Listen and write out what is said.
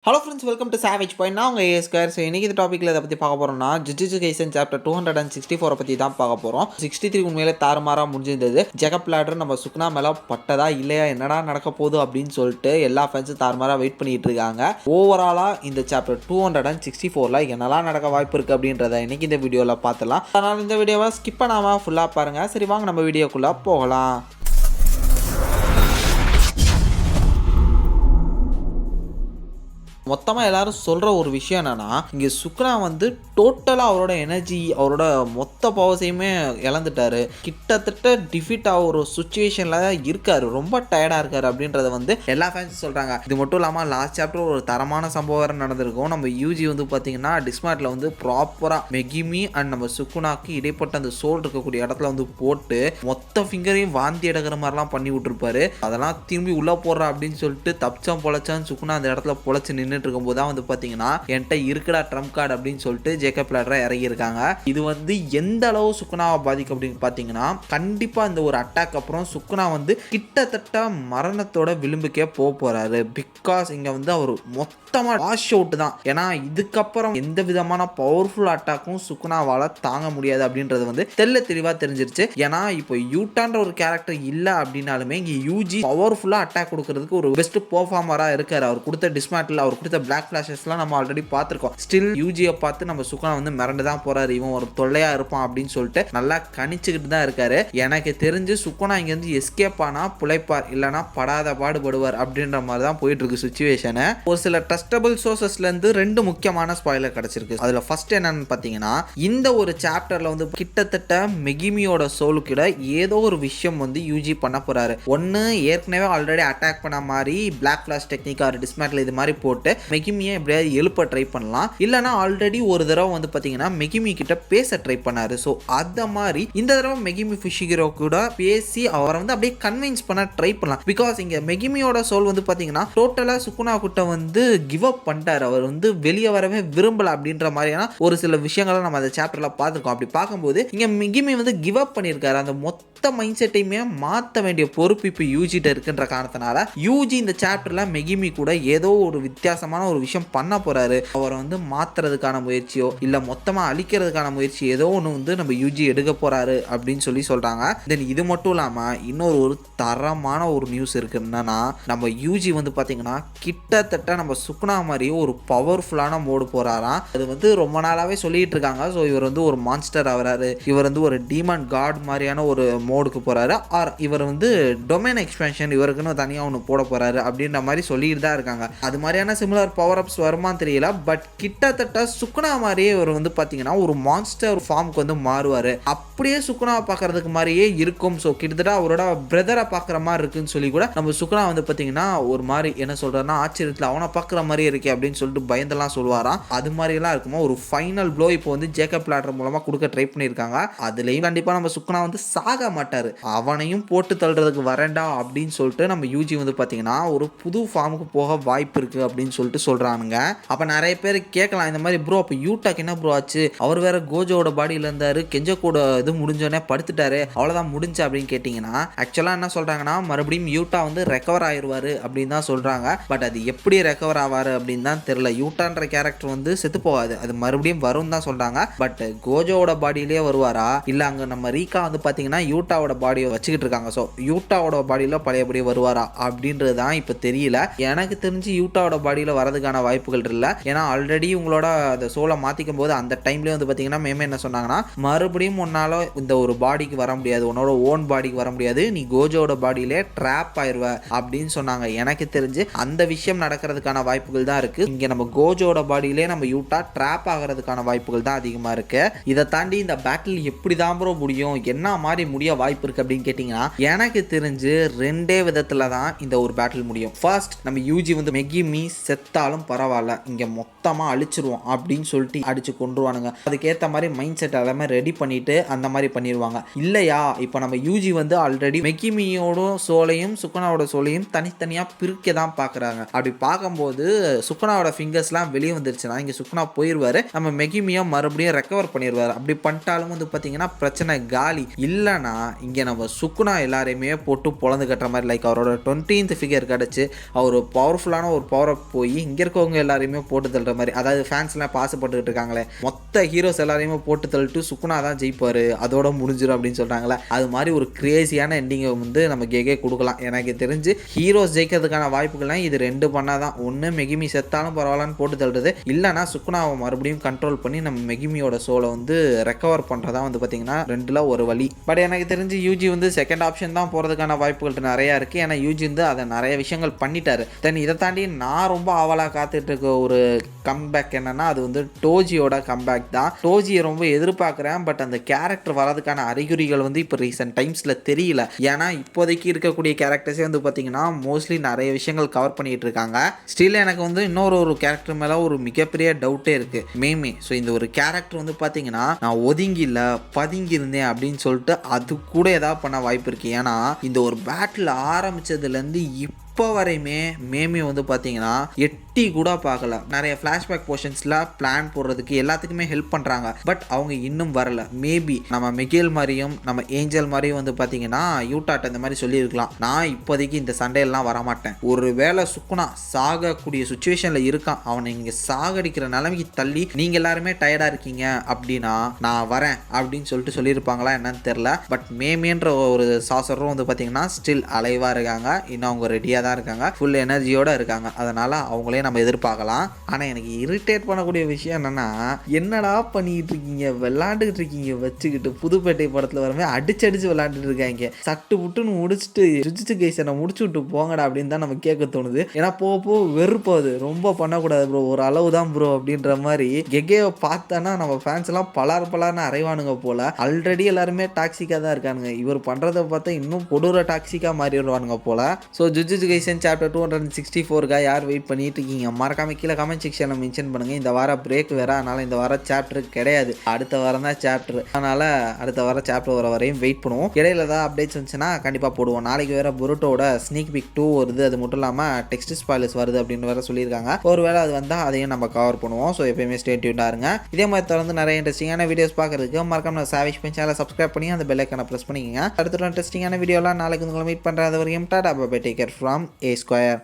Hello friends, welcome to savage point. நான் உங்கள் ஏஸ்கர். So இன்றைக்கி இந்த டாப்பிக்கில் இதை பற்றி பார்க்க போகிறோம்னா ஜுஜுட்சு கைசன் சாப்டர் 264 பற்றி தான் பார்க்க போகிறோம். 63 உண்மையிலே தாறுமாறாக முடிஞ்சிருந்தது. ஜெகப் லேடர் நம்ம சுக்னா மேலே பட்டதா இல்லையா, என்னடா நடக்க போகுது அப்படின்னு சொல்லிட்டு எல்லா ஃபேன்ஸும் தாறுமாறாக வெயிட் பண்ணிட்டு இருக்காங்க. ஓவராலாக இந்த சாப்டர் 264 என்னெல்லாம் நடக்க வாய்ப்பு இருக்குது அப்படின்றத இன்றைக்கி இந்த வீடியோவில் பார்த்துலாம். அதனால் இந்த வீடியோவை ஸ்கிப் பண்ணாமல் ஃபுல்லாக பாருங்கள். சரி, வாங்க நம்ம வீடியோக்குள்ளே போகலாம். மொத்தமாக எல்லாரும் சொல்கிற ஒரு விஷயம் என்னென்னா, இங்கே சுக்னா வந்து டோட்டலாக அவரோட எனர்ஜி, அவரோட மொத்த பவர்ஸையுமே இழந்துட்டார். கிட்டத்தட்ட டிஃபீட் ஆக ஒரு சுச்சுவேஷனில் இருக்கார். ரொம்ப டயர்டாக இருக்கார் அப்படின்றத வந்து எல்லா ஃபேன்ஸும் சொல்கிறாங்க. இது மட்டும் இல்லாமல் லாஸ்ட் சாப்டர் ஒரு தரமான சம்பவம் வேறு நடந்திருக்கும். நம்ம யூஜி வந்து பார்த்திங்கன்னா டிஸ்மார்ட்டில் வந்து ப்ராப்பராக மெகிமி அண்ட் நம்ம சுக்குனாக்கு இடைப்பட்ட அந்த சோல் இருக்கக்கூடிய இடத்துல வந்து போட்டு மொத்த ஃபிங்கரையும் வாந்தி எடுக்கிற மாதிரிலாம் பண்ணி விட்டுருப்பாரு. அதெல்லாம் திரும்பி உள்ளே போடுறா அப்படின்னு சொல்லிட்டு தப்பிச்சான் பொழைச்சான்னு சுக்குனா அந்த இடத்துல பொழைச்சி நின்று இருக்கும்போது தான் வந்து பாத்தீங்கன்னா என்கிட்ட இருக்குடா ட்ரம்ப் கார்டு அப்படின்னு சொல்லிட்டு ஜேக்கப் லேடரை இறங்கியிருக்காங்க. இது வந்து எந்த அளவு சுக்குனாவை பாதிக்கும் அப்படின்னு பார்த்தீங்கன்னா, கண்டிப்பா இந்த ஒரு அட்டாக் அப்புறம் சுக்குனா வந்து கிட்டத்தட்ட மரணத்தோட விளிம்புக்கே போறாரு. பிகாஸ் இங்க வந்து அவர் மொத்தமா வாஷ் அவுட் தான். ஏன்னா இதுக்கப்புறம் எந்த விதமான பவர்ஃபுல் அட்டாக்கும் சுக்குனாவால தாங்க முடியாது அப்படின்றது வந்து தெளிவா தெரிஞ்சிருச்சு. ஏன்னா இப்போ யூட்டான்ற ஒரு கேரக்டர் இல்ல அப்படின்னாலுமே இங்க யூஜி பவர்ஃபுல்லா அட்டாக் கொடுக்கறதுக்கு ஒரு பெஸ்ட் பெர்ஃபார்மரா இருக்காரு. அவர் கொடுத்த டிஸ்மேட்டில், அவர் கொடுத்த பிளாக் ஃபிளாஷஸ்லாம் நம்ம ஆல்ரெடி பார்த்துருக்கோம். ஸ்டில் யூஜியை பார்த்து நம்ம சுக்னா வந்து மிரண்டு தான் போறாரு. இவன் ஒரு தொல்லையா இருப்பான் அப்படின்னு சொல்லிட்டு நல்லா கணிச்சுக்கிட்டு தான் இருக்காரு. எனக்கு தெரிஞ்சு சுக்னா இங்க இருந்து எஸ்கேப் ஆனா புழைப்பார், இல்லைனா படாத பாடுபடுவார் அப்படின்ற மாதிரி தான் போயிட்டு இருக்கு சுச்சுவேஷன். ஒரு சில ட்ரஸ்டபிள் சோர்சஸ்ல இருந்து ரெண்டு முக்கியமான ஸ்பாயிலர் கிடைச்சிருக்கு. அதுல ஃபர்ஸ்ட் என்னன்னு பாத்தீங்கன்னா, இந்த ஒரு சாப்டர்ல வந்து கிட்டத்தட்ட மெகிமியோட சோலுக்கிட ஏதோ ஒரு விஷயம் வந்து யூஜி பண்ண போறாரு. ஒன்னு ஏற்கனவே ஆல்ரெடி அட்டாக் பண்ண மாதிரி பிளாக் ஃபிளாஷ் டெக்னிக் ஆர் டிஸ்மேட்டில் இது மாதிரி போட்டு மெகிமியை எப்படியாவது எழுப்ப ட்ரை பண்ணலாம். இல்லைனா ஆல்ரெடி ஒரு தடவை வந்து பார்த்தீங்கன்னா மெகிமி கிட்ட பேச ட்ரை பண்ணாரு. ஸோ அந்த மாதிரி இந்த தடவை மெகிமி ஃபிஷிகிரோ கூட பேசி அவரை வந்து அப்படியே கன்வின்ஸ் பண்ண ட்ரை பண்ணலாம். பிகாஸ் இங்கே மெகிமியோட சோல் வந்து பார்த்தீங்கன்னா டோட்டலாக சுக்குனா கிட்ட வந்து கிவ் அப் பண்ணிட்டார். அவர் வந்து வெளியே வரவே விரும்பல அப்படின்ற மாதிரியான ஒரு சில விஷயங்களை நம்ம அந்த சாப்டர்ல பார்த்துருக்கோம். அப்படி பார்க்கும்போது இங்கே மெகிமி வந்து கிவ் அப் பண்ணியிருக்காரு. அந்த மொத்த மைண்ட் செட்டையுமே மாற்ற வேண்டிய பொறுப்பு இப்போ யூஜிட்ட இருக்குன்ற காரணத்தினால யூஜி இந்த சாப்டர்ல மெகிமி கூட ஏதோ ஒரு வித்தியாசமான ஒரு விஷயம் பண்ண போறாரு. அவரை வந்து மாத்துறதுக்கான முயற்சியோ இல்ல மொத்தமா அழிக்கிறதுக்கான முயற்சி ஏதோ ஒன்று வந்து நம்ம யூஜி எடுக்க போறாரு அப்படின்னு சொல்லி சொல்றாங்க. தென் இது மட்டும் இல்லாம இன்னொரு ஒரு தரமான ஒரு நியூஸ் இருக்கு. என்னன்னா, நம்ம யூஜி வந்து பாத்தீங்கன்னா கிட்டத்தட்ட நம்ம சுக்னா மாதிரியே ஒரு பவர்ஃபுல்லான மோடு போறாராம். அது வந்து ரொம்ப நாளாவே சொல்லிட்டு இருக்காங்க. ஸோ இவர் வந்து ஒரு மான்ஸ்டர் ஆகிறாரு, இவர் வந்து ஒரு டீமன் காட் மாதிரியான ஒரு மோடுக்கு போறாரு, ஆர் இவர் வந்து டொமைன் எக்ஸ்பென்ஷன் இவருக்குன்னு தனியாக ஒன்று போட போறாரு அப்படின்ற மாதிரி சொல்லிட்டு தான் இருக்காங்க. அது மாதிரியான சிமிலர் பவர் அப்ஸ் வருமான்னு தெரியல. பட் கிட்டத்தட்ட சுக்னா மாதிரியே இவர் வந்து பார்த்தீங்கன்னா ஒரு மான்ஸ்டர் ஃபார்முக்கு வந்து மாறுவார். அப்படியே சுக்னாவை பார்க்கறதுக்கு மாதிரியே இருக்கும். ஸோ கிட்டத்தட்ட அவரோட பிரதரை பார்க்குற மாதிரி இருக்குன்னு சொல்லி கூட நம்ம சுக்னா வந்து பார்த்தீங்கன்னா ஒரு மாதிரி என்ன சொல்றாருன்னா, ஆச்சரியத்தில் அவனை பார்க்குற மாதிரி இருக்கே அப்படின்னு சொல்லிட்டு பயந்தெல்லாம் சொல்லுவாராம். அது மாதிரிலாம் இருக்குமா ஒரு ஃபைனல் ப்ளோ இப்போ வந்து ஜேக்கப் லேடர் மூலமாக கொடுக்க ட்ரை பண்ணியிருக்காங்க. அதுலேயும் கண்டிப்பாக நம்ம சுக்னா வந்து சாக மாட்டார். அவனையும் போட்டு தள்ளுறதுக்கு வரேண்டா அப்படின்னு சொல்லிட்டு நம்ம யூஜி வந்து பார்த்தீங்கன்னா ஒரு புது ஃபார்முக்கு போக வாய்ப்பு இருக்குது அப்படின்னு சொல்லிட்டு சொல்கிறானுங்க. அப்போ நிறைய பேர் கேட்கலாம் இந்த மாதிரி, ப்ரோ அப்போ யூட்டாக்கு என்ன ப்ரோ ஆச்சு? அவர் வேற கோஜோட பாடியில் இருந்தார், கெஞ்சோ கூட இது முடிஞ்சோடனே படுத்துட்டாரு, அவ்வளோதான் முடிஞ்சு அப்படின்னு கேட்டிங்கன்னா, ஆக்சுவலாக என்ன சொல்கிறாங்கன்னா மறுபடியும் யூட்டா வந்து ரெக்கவர் ஆயிடுவார் அப்படின்னு தான் சொல்கிறாங்க. பட் அது எப்படி ரெக்கவர் ஆவார் அப்படின்னு தான் தெரியல. யூட்டான்ற கேரக்டர் வந்து செத்து போகாது, அது மறுபடியும் வரும் தான் சொல்கிறாங்க. பட் கோஜோட பாடியிலே வருவாரா, இல்லை அங்கே நம்ம ரீகா வந்து பார்த்தீங்கன்னா யூட்டாவோட பாடியை வச்சுக்கிட்டு இருக்காங்க. ஸோ யூட்டாவோட பாடியில் பழையபடி வருவாரா அப்படின்றது தான் இப்போ தெரியல. எனக்கு தெரிஞ்சு யூட்டாவோட பாடியில் வரதுக்கான வாய்ப்புகள் இல்லை. ஏன்னா ஆல்ரெடி உங்களோட அந்த சோலை மாற்றிக்கும் போது அந்த டைம்லேயே வந்து பார்த்தீங்கன்னா மேமே என்ன சொன்னாங்கன்னா, மறுபடியும் உன்னால் இந்த ஒரு பாடிக்கு வர முடியாது, உன்னோட ஓன் பாடிக்கு வர முடியாது, நீ கோஜோட பாடியிலே ட்ராப் ஆயிடுவ அப்படின்னு சொன்னாங்க. எனக்கு தெரிஞ்சு அந்த விஷயம் நடக்கிறதுக்கான வாய்ப்புகள் தான் இருக்குது. இங்கே நம்ம கோஜோட பாடியிலே நம்ம யூட்டா ட்ராப் ஆகிறதுக்கான வாய்ப்புகள் தான் அதிகமாக இருக்குது. இதை தாண்டி இந்த பேட்டில் எப்படி தான் ப்ரோ முடியும், என்ன மாதிரி முடிய வாய்ப்பு இருக்குது அப்படின்னு கேட்டிங்கன்னா, எனக்கு தெரிஞ்சு ரெண்டே விதத்தில் தான் இந்த ஒரு பேட்டில் முடியும். ஃபர்ஸ்ட், நம்ம யூஜி வந்து மெகிமி செத்தாலும் பரவாயில்ல, இங்கே மொத்தமாக அழிச்சிருவோம் அப்படின்னு சொல்லிட்டு அடிச்சு கொண்டுருவானுங்க. அதுக்கேற்ற மாதிரி மைண்ட் செட் எல்லாமே ரெடி பண்ணிட்டு அந்த மாதிரி பண்ணிடுவாங்க. இல்லையா இப்போ நம்ம யூஜி வந்து ஆல்ரெடி மெகிமியோட சோலையும் சுக்குனாவோட சோலையும் தனித்தனியாக பிரிக்க தான் பார்க்குறாங்க. அப்படி பார்க்கும்போது சுக்குனாவோட ஃபிங்கர்ஸ்லாம் வெளியே வந்துருச்சுன்னா இங்கே சுக்குனா போயிடுவார், நம்ம மெகிமியோ மறுபடியும் ரெக்கவர் பண்ணிடுவார். அப்படி பண்ணிட்டாலும் வந்து பார்த்தீங்கன்னா பிரச்சனை காலி. இல்லைனா இங்கே நம்ம சுக்குனா எல்லாரையுமே போட்டு பொழந்து கட்டுற மாதிரி லைக் அவரோட 20th ஃபிகர் கிடச்சி அவர் பவர்ஃபுல்லான ஒரு பவரை போய் இங்கே இருக்கவங்க எல்லாரையுமே போட்டு தள்ளுற மாதிரி, அதாவது ஃபேன்ஸ்லாம் பாசப்பட்டுக்கிட்டு இருக்காங்களே மொத்த ஹீரோஸ் எல்லாரையுமே போட்டு தள்ளிட்டு சுக்குனா தான் ஜெயிப்பார், அதோட முடிஞ்சிடும் அப்படின்னு சொல்கிறாங்களே, அது மாதிரி ஒரு கிரேசியான எண்டிங்கை வந்து நம்ம கேகே கொடுக்கலாம். எனக்கு தெரிஞ்சு ஹீரோஸ் ஜெயிக்கிறதுக்கான வாய்ப்புகள்லாம் இது 2 பண்ணாதான். ஒன்று மெகிமி செத்தாலும் பரவாயில்லன்னு போட்டு தள்ளுறது, இல்லைனா சுக்குனாவை மறுபடியும் கண்ட்ரோல் பண்ணி நம்ம மெகிமியோட சோலை வந்து ரெக்கவர் பண்ணுறதா வந்து பார்த்தீங்கன்னா 2ல் ஒரு வழி. பட் எனக்கு தெரிஞ்சு யூஜி வந்து செகண்ட் ஆப்ஷன் தான் போகிறதுக்கான வாய்ப்புகள் நிறையா இருக்குது. ஏன்னா யூஜி வந்து அதை நிறைய விஷயங்கள் பண்ணிட்டாரு. தென் இதை தாண்டி நான் ரொம்ப ஆவலாக காத்துட்டு இருக்க ஒரு கம்பேக் என்னன்னா அது வந்து டோஜியோட கம்பேக் தான். டோஜியை ரொம்ப எதிர்பார்க்குறேன். பட் அந்த கேரக்டர் வரதுக்கான அறிகுறிகள் வந்து இப்போ ரீசெண்ட் டைம்ஸில் தெரியல. ஏன்னா இப்போதைக்கு இருக்கக்கூடிய கேரக்டர்ஸே வந்து பார்த்தீங்கன்னா மோஸ்ட்லி நிறைய விஷயங்கள் கவர் பண்ணிட்டு இருக்காங்க. ஸ்டில் எனக்கு வந்து இன்னொரு கேரக்டர் மேலே ஒரு மிகப்பெரிய டவுட்டே இருக்குது, மேமே. ஸோ இந்த ஒரு கேரக்டர் வந்து பார்த்தீங்கன்னா நான் ஒதுங்கி இல்லை பதுங்கி இருந்தேன் அப்படின்னு சொல்லிட்டு அது கூட ஏதாவது பண்ண வாய்ப்பு இருக்குது. ஏன்னா இந்த ஒரு பேட்டில் ஆரம்பித்ததுலேருந்து இப்போ வரையுமே மேமே வந்து பார்த்தீங்கன்னா எட்டி கூட பார்க்கல. நிறைய ஃப்ளாஷ்பேக் போர்ஷன்ஸில் பிளான் போடுறதுக்கு எல்லாத்துக்குமே ஹெல்ப் பண்ணுறாங்க. பட் அவங்க இன்னும் வரல. மேபி நம்ம மிகேல் மாதிரியும் நம்ம ஏஞ்சல் மாதிரியும் வந்து பார்த்தீங்கன்னா யூடாட் இந்த மாதிரி சொல்லியிருக்கலாம், நான் இப்போதைக்கு இந்த சண்டையெல்லாம் வரமாட்டேன், ஒரு வேளை சுக்குனா சாகக்கூடிய சுச்சுவேஷனில் இருக்கான், அவனை இங்கே சாகடிக்கிற நிலைமைக்கு தள்ளி நீங்கள் எல்லாருமே டயர்டாக இருக்கீங்க அப்படின்னா நான் வரேன் அப்படின்னு சொல்லிட்டு சொல்லியிருப்பாங்களா என்னன்னு தெரில. பட் மேமேன்ற ஒரு சாசரும் வந்து பார்த்தீங்கன்னா ஸ்டில் அலைவாக இருக்காங்க. இன்னும் அவங்க ரெடியாக தான் இருக்காங்க, ஃபுல் எனர்ஜியோட இருக்காங்க. அதனால அவங்களே நம்ம எதிர்பார்க்கலாம். ஆனால் எனக்கு இரிட்டேட் பண்ணக்கூடிய விஷயம் என்னன்னா, என்னடா பண்ணிட்டு இருக்கீங்க, விளையாண்டுக்கிட்டு இருக்கீங்க வச்சுக்கிட்டு புதுப்பேட்டை படத்தில் வரவே அடிச்சு விளையாண்டுட்டு இருக்காங்க, சட்டு புட்டுன்னு முடிச்சுட்டு ஜுஜுட்சு கைசனை முடிச்சு விட்டு போங்கடா அப்படின்னு தான் நம்ம கேட்க தோணுது. ஏன்னா போக வெறுப்பாது, ரொம்ப பண்ணக்கூடாது ப்ரோ, ஒரு அளவு தான் ப்ரோ அப்படின்ற மாதிரி. கெகேவை பார்த்தானா நம்ம ஃபேன்ஸ் எல்லாம் பலார்னு அரைவானுங்க போல. ஆல்ரெடி எல்லாருமே டாக்ஸிக்காக தான் இருக்கானுங்க, இவர் பண்ணுறதை பார்த்தா இன்னும் கொடூர டாக்ஸிக்காக மாறிடுவானுங்க போல. ஸோ ஜுஜுட்சு கைசன் சாப்டர் 264 யார் வெயிட் பண்ணிட்டு இருக்கீங்க மறக்காம கீழே கமெண்ட் செக்ஷனில் மென்ஷன் பண்ணுங்க. இந்த வாரம் பிரேக் வேற, அதனால இந்த வாரம் சாப்டர் கிடையாது, அடுத்த வாரம் தான் சாப்டர். அதனால அடுத்த வாரம் சாப்டர் வர வரையும் வெயிட் பண்ணுவோம். இடையில ஏதாவது அப்டேட்ஸ் வந்துச்சுன்னா கண்டிப்பாக போடுவோம். நாளைக்கு வேற புருட்டோட ஸ்னீக் பிக் 2 வருது, அது மட்டும் இல்லாமல் டெக்ஸ்ட் ஸ்பாயிலர்ஸ் வருது அப்படின்னு வேற சொல்லியிருக்காங்க. ஒருவேளை அது வந்தால் அதையும் நம்ம கவர் பண்ணுவோம். ஸோ எப்பயுமே ஸ்டே டியூன்டாக இருங்க. இதே மாதிரி தொடர்ந்து நிறைய இன்ட்ரெஸ்டிங்கான வீடியோஸ் பார்க்கறதுக்கு மறக்காம சாவிஷ் சேனலை சப்ஸ்கிரைப் பண்ணி அந்த பெல் ஐக்கானை ப்ரெஸ் பண்ணிக்கங்க. அடுத்த இன்ட்ரெஸ்டிங்கான வீடியோலாம் நாளைக்கு உங்களை மீட் பண்ணுறது வரையும் tata bye bye, take care from A Square.